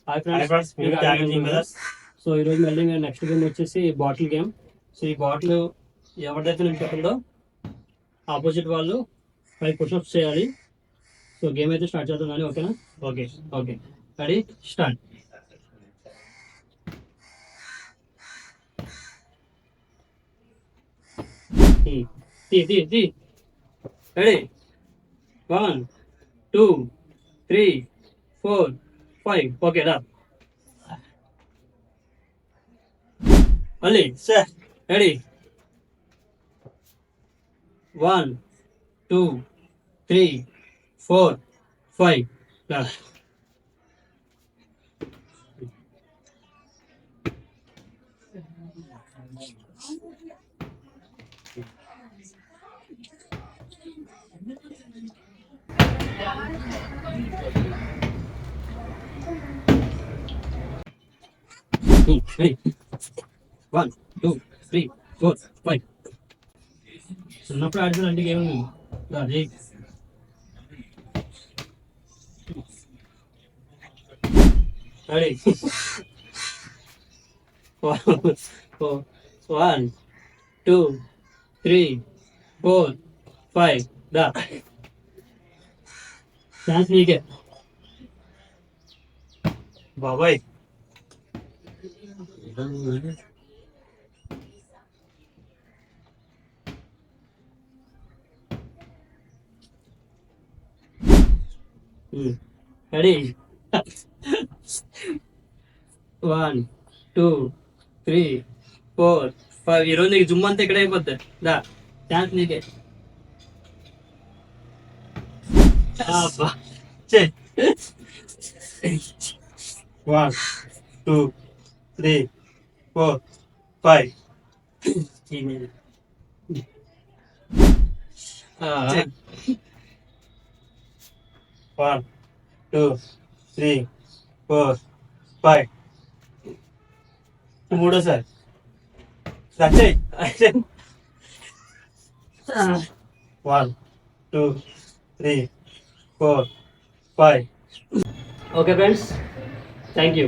Hi friends, so ఈరోజు మళ్ళీ next game వచ్చేసి బాటిల్ గేమ్. సో ఈ బాటిల్ ఎవరిదైతే నింపుతుందో ఆపోజిట్ వాళ్ళు 5 పుషప్స్ చేయాలి. సో గేమ్ అయితే స్టార్ట్ చేద్దాం కానీ, ఓకేనా? Okay ready, start. Ready, 1 2 3 4 5. Okay రా, మళ్ళీ రెడీ, 1 2 3 4 5 రా. Ready? 1 2 3 4 5. చిన్నప్పుడు ఆడుతున్నా అంటే గేమ్ అది. రెడీ, 1 2 3 4 5 దా. ఛాన్స్ నీకే బాబాయ్. రెడీ, 1 2 3 4 5. ఈరోజు నీకు జుమ్ అంతా ఇక్కడ అయిపోద్ది దా. ఛాన్స్ నీకే. చే 1 2 3 4 5. 1 2 3 4 5. మూడోసారి వచ్చేయి. 1 2 3 4 5. Okay friends, thank you.